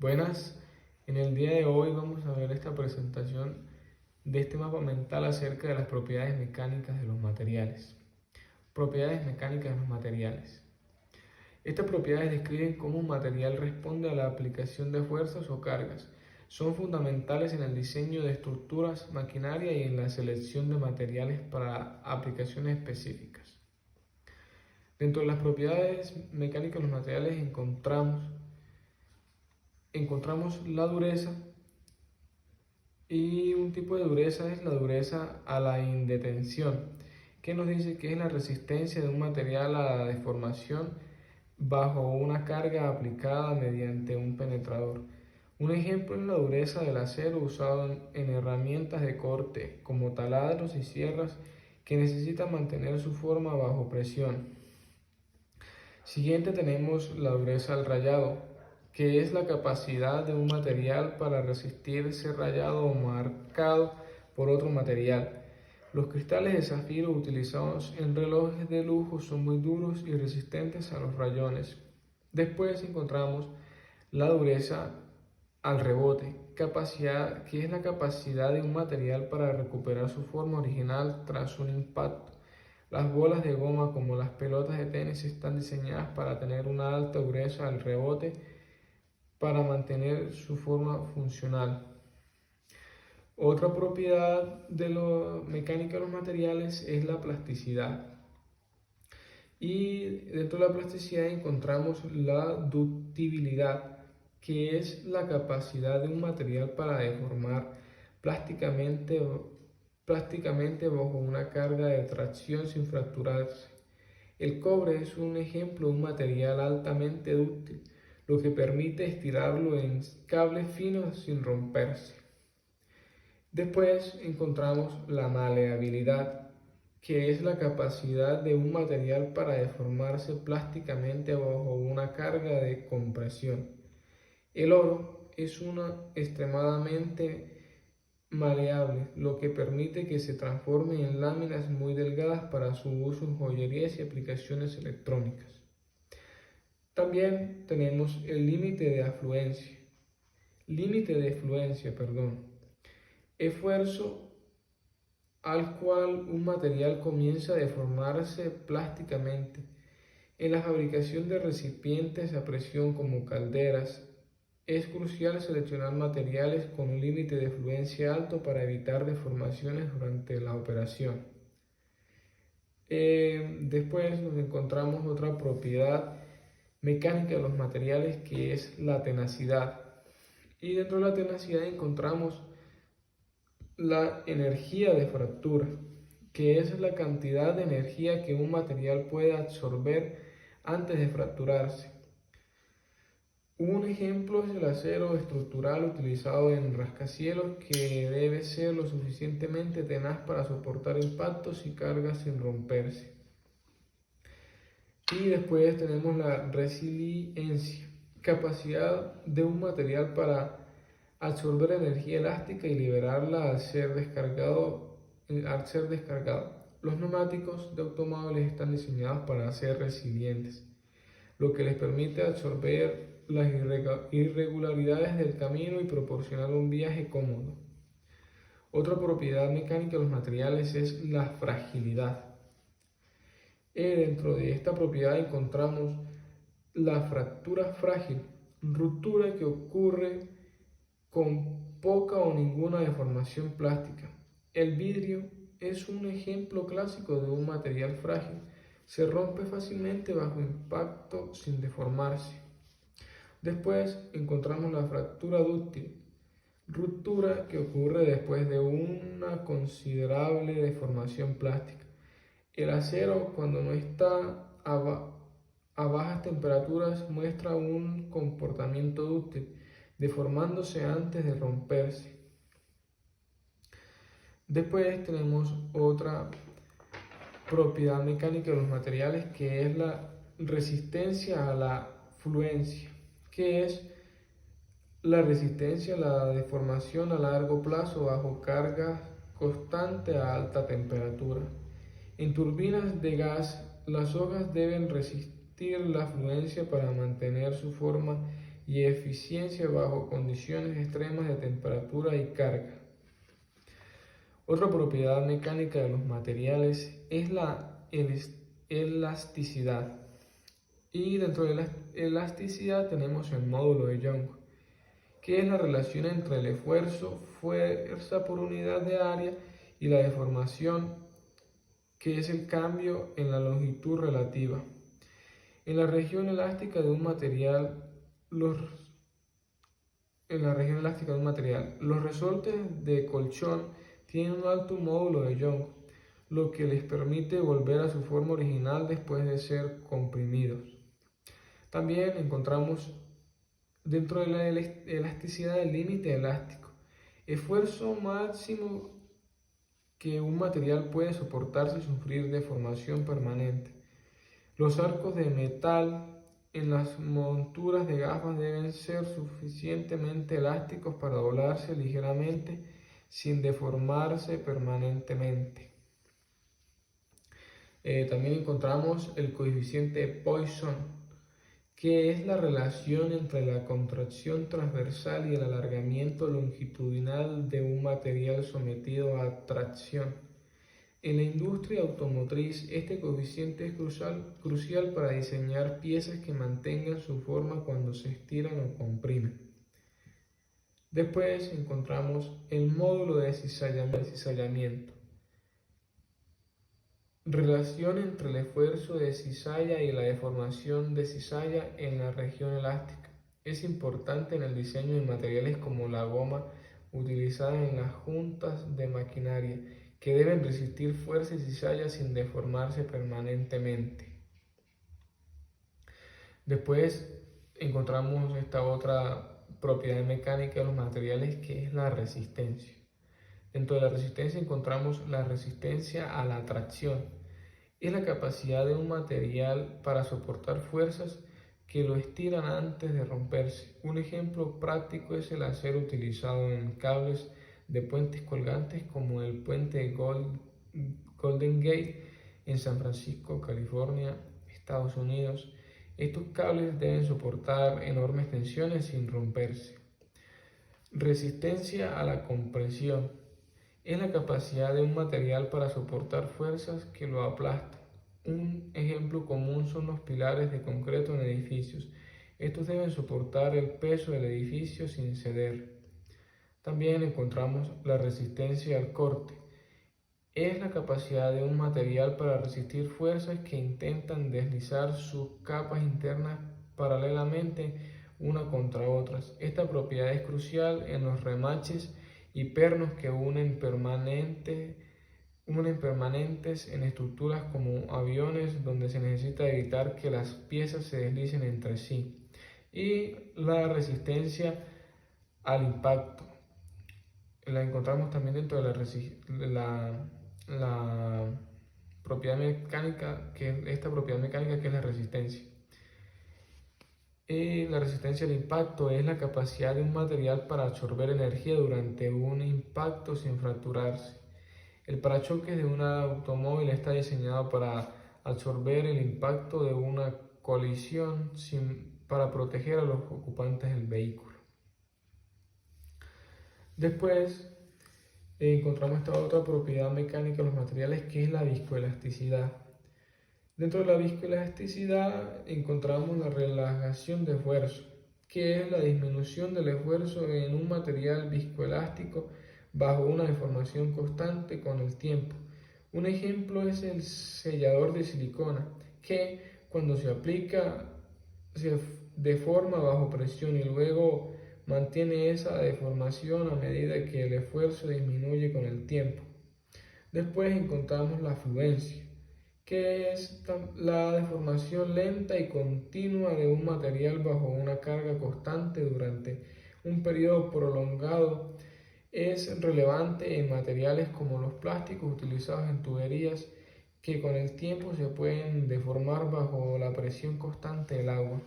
Buenas, en el día de hoy vamos a ver esta presentación de este mapa mental acerca de las propiedades mecánicas de los materiales. Propiedades mecánicas de los materiales. Estas propiedades describen cómo un material responde a la aplicación de fuerzas o cargas. Son fundamentales en el diseño de estructuras, maquinaria y en la selección de materiales para aplicaciones específicas. Dentro de las propiedades mecánicas de los materiales encontramos la dureza, y un tipo de dureza es la dureza a la indetención, que nos dice que es la resistencia de un material a la deformación bajo una carga aplicada mediante un penetrador. Un ejemplo es la dureza del acero usado en herramientas de corte como taladros y sierras que necesitan mantener su forma bajo presión. Siguiente tenemos la dureza al rayado, que es la capacidad de un material para resistir ser rayado o marcado por otro material. Los cristales de zafiro utilizados en relojes de lujo son muy duros y resistentes a los rayones. Después encontramos la dureza al rebote, que es la capacidad de un material para recuperar su forma original tras un impacto. Las bolas de goma como las pelotas de tenis están diseñadas para tener una alta dureza al rebote para mantener su forma funcional. Otra propiedad de la mecánica de los materiales es la plasticidad. Y dentro de la plasticidad encontramos la ductibilidad, que es la capacidad de un material para deformar plásticamente bajo una carga de tracción sin fracturarse. El cobre es un ejemplo de un material altamente dúctil, lo que permite estirarlo en cables finos sin romperse. Después encontramos la maleabilidad, que es la capacidad de un material para deformarse plásticamente bajo una carga de compresión. El oro es extremadamente maleable, lo que permite que se transforme en láminas muy delgadas para su uso en joyerías y aplicaciones electrónicas. También tenemos el límite de afluencia. Esfuerzo al cual un material comienza a deformarse plásticamente. En la fabricación de recipientes a presión como calderas, es crucial seleccionar materiales con un límite de fluencia alto para evitar deformaciones durante la operación. Después nos encontramos otra propiedad mecánica de los materiales, que es la tenacidad. Y dentro de la tenacidad encontramos la energía de fractura, que es la cantidad de energía que un material puede absorber antes de fracturarse. Un ejemplo es el acero estructural utilizado en rascacielos, que debe ser lo suficientemente tenaz para soportar impactos y cargas sin romperse. Y después tenemos la resiliencia, capacidad de un material para absorber energía elástica y liberarla al ser descargado. Los neumáticos de automóviles están diseñados para ser resilientes, lo que les permite absorber las irregularidades del camino y proporcionar un viaje cómodo. Otra propiedad mecánica de los materiales es la fragilidad. Dentro de esta propiedad encontramos la fractura frágil, ruptura que ocurre con poca o ninguna deformación plástica. El vidrio es un ejemplo clásico de un material frágil. Se rompe fácilmente bajo impacto sin deformarse. Después encontramos la fractura dúctil, ruptura que ocurre después de una considerable deformación plástica. El acero, cuando no está a bajas temperaturas, muestra un comportamiento dúctil, deformándose antes de romperse. Después tenemos otra propiedad mecánica de los materiales, que es la resistencia a la fluencia, que es la resistencia a la deformación a largo plazo bajo carga constante a alta temperatura. En turbinas de gas, las hojas deben resistir la fluencia para mantener su forma y eficiencia bajo condiciones extremas de temperatura y carga. Otra propiedad mecánica de los materiales es la elasticidad. Y dentro de la elasticidad tenemos el módulo de Young, que es la relación entre el esfuerzo, fuerza por unidad de área, y la deformación, que es el cambio en la longitud relativa. En la región elástica de un material, los resortes de colchón tienen un alto módulo de Young, lo que les permite volver a su forma original después de ser comprimidos. También encontramos dentro de la elasticidad el límite elástico, esfuerzo máximo que un material puede soportar sin sufrir deformación permanente. Los arcos de metal en las monturas de gafas deben ser suficientemente elásticos para doblarse ligeramente sin deformarse permanentemente. También encontramos el coeficiente Poisson, que es la relación entre la contracción transversal y el alargamiento longitudinal de un material sometido a tracción. En la industria automotriz, este coeficiente es crucial para diseñar piezas que mantengan su forma cuando se estiran o comprimen. Después encontramos el módulo de cizallamiento. Relación entre el esfuerzo de cizalla y la deformación de cizalla en la región elástica. Es importante en el diseño de materiales como la goma utilizada en las juntas de maquinaria, que deben resistir fuerza y cizalla sin deformarse permanentemente. Después encontramos esta otra propiedad mecánica de los materiales, que es la resistencia. Dentro de la resistencia encontramos la resistencia a la tracción. Es la capacidad de un material para soportar fuerzas que lo estiran antes de romperse. Un ejemplo práctico es el acero utilizado en cables de puentes colgantes como el puente Golden Gate en San Francisco, California, Estados Unidos. Estos cables deben soportar enormes tensiones sin romperse. Resistencia a la compresión. Es la capacidad de un material para soportar fuerzas que lo aplastan. Un ejemplo común son los pilares de concreto en edificios. Estos deben soportar el peso del edificio sin ceder. También encontramos la resistencia al corte. Es la capacidad de un material para resistir fuerzas que intentan deslizar sus capas internas paralelamente una contra otras. Esta propiedad es crucial en los remaches y pernos que unen permanentes en estructuras como aviones, donde se necesita evitar que las piezas se deslicen entre sí. Y la resistencia al impacto la encontramos también dentro de la propiedad mecánica, esta propiedad mecánica que es la resistencia. La resistencia al impacto es la capacidad de un material para absorber energía durante un impacto sin fracturarse. El parachoques de un automóvil está diseñado para absorber el impacto de una colisión para proteger a los ocupantes del vehículo. Después encontramos esta otra propiedad mecánica de los materiales, que es la viscoelasticidad. Dentro de la viscoelasticidad encontramos la relajación de esfuerzo, que es la disminución del esfuerzo en un material viscoelástico bajo una deformación constante con el tiempo. Un ejemplo es el sellador de silicona, que cuando se aplica se deforma bajo presión y luego mantiene esa deformación a medida que el esfuerzo disminuye con el tiempo. Después encontramos la fluencia, que es la deformación lenta y continua de un material bajo una carga constante durante un periodo prolongado. Es relevante en materiales como los plásticos utilizados en tuberías, que con el tiempo se pueden deformar bajo la presión constante del agua.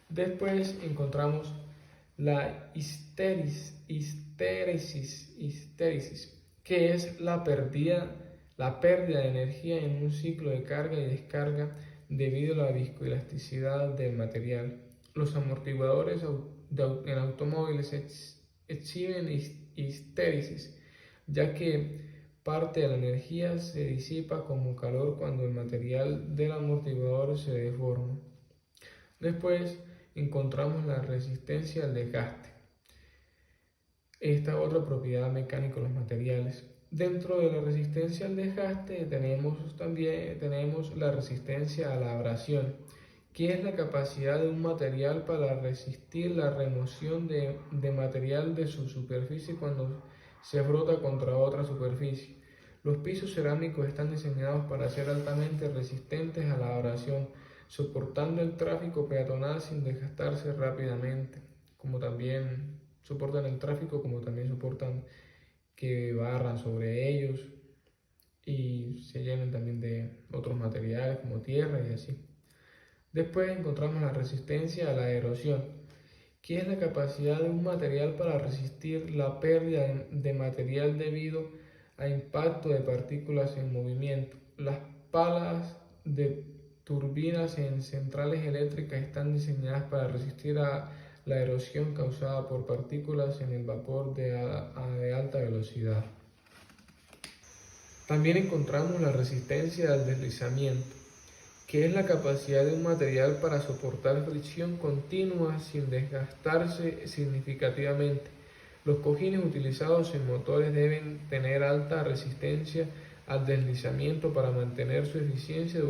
Después encontramos la histéresis, que es la pérdida de energía en un ciclo de carga y descarga debido a la viscoelasticidad del material. los amortiguadores en automóviles exhiben histéresis, ya que parte de la energía se disipa como calor cuando el material del amortiguador se deforma. Después encontramos la resistencia al desgaste. Esta otra propiedad mecánica de los materiales. Dentro de la resistencia al desgaste tenemos la resistencia a la abrasión, que es la capacidad de un material para resistir la remoción de material de su superficie cuando se frota contra otra superficie. Los pisos cerámicos están diseñados para ser altamente resistentes a la abrasión, soportando el tráfico peatonal sin desgastarse rápidamente, como también soportan el tráfico, como también soportan que barran sobre ellos y se llenen también de otros materiales como tierra y así. Después encontramos la resistencia a la erosión, que es la capacidad de un material para resistir la pérdida de material debido a impacto de partículas en movimiento. Las palas de turbinas en centrales eléctricas están diseñadas para resistir a la erosión causada por partículas en el vapor de alta velocidad. También encontramos la resistencia al deslizamiento, que es la capacidad de un material para soportar fricción continua sin desgastarse significativamente. Los cojines utilizados en motores deben tener alta resistencia al deslizamiento para mantener su eficiencia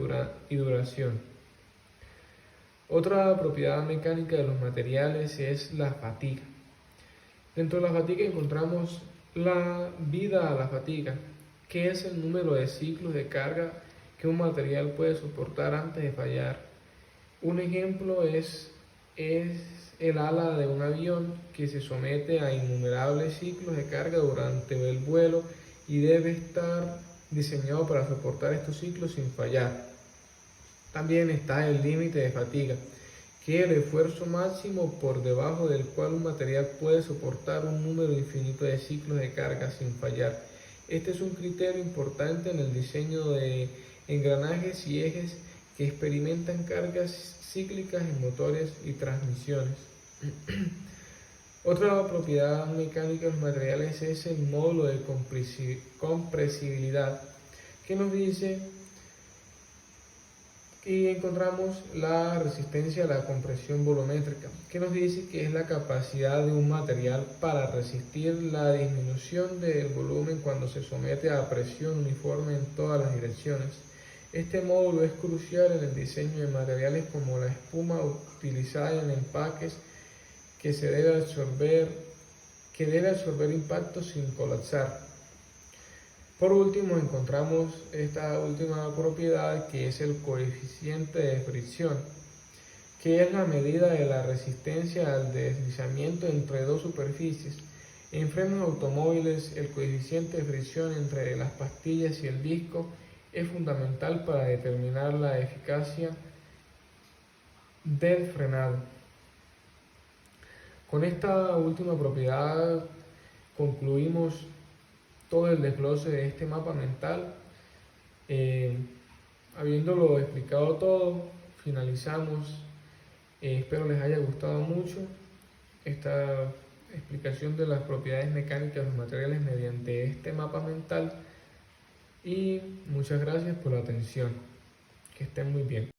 y duración. Otra propiedad mecánica de los materiales es la fatiga. Dentro de la fatiga encontramos la vida a la fatiga, que es el número de ciclos de carga que un material puede soportar antes de fallar. Un ejemplo es el ala de un avión que se somete a innumerables ciclos de carga durante el vuelo y debe estar diseñado para soportar estos ciclos sin fallar. También está el límite de fatiga, que es el esfuerzo máximo por debajo del cual un material puede soportar un número infinito de ciclos de carga sin fallar. Este es un criterio importante en el diseño de engranajes y ejes que experimentan cargas cíclicas en motores y transmisiones. Otra propiedad mecánica de los materiales es el módulo de compresibilidad, que nos dice, y encontramos la resistencia a la compresión volumétrica, que nos dice que es la capacidad de un material para resistir la disminución del volumen cuando se somete a presión uniforme en todas las direcciones. Este módulo es crucial en el diseño de materiales como la espuma utilizada en empaques que debe absorber impactos sin colapsar. Por último, encontramos esta última propiedad, que es el coeficiente de fricción, que es la medida de la resistencia al deslizamiento entre dos superficies. En frenos automóviles, el coeficiente de fricción entre las pastillas y el disco es fundamental para determinar la eficacia del frenado. Con esta última propiedad concluimos todo el desglose de este mapa mental. Habiéndolo explicado todo, finalizamos. Espero les haya gustado mucho esta explicación de las propiedades mecánicas de los materiales mediante este mapa mental, y muchas gracias por la atención. Que estén muy bien.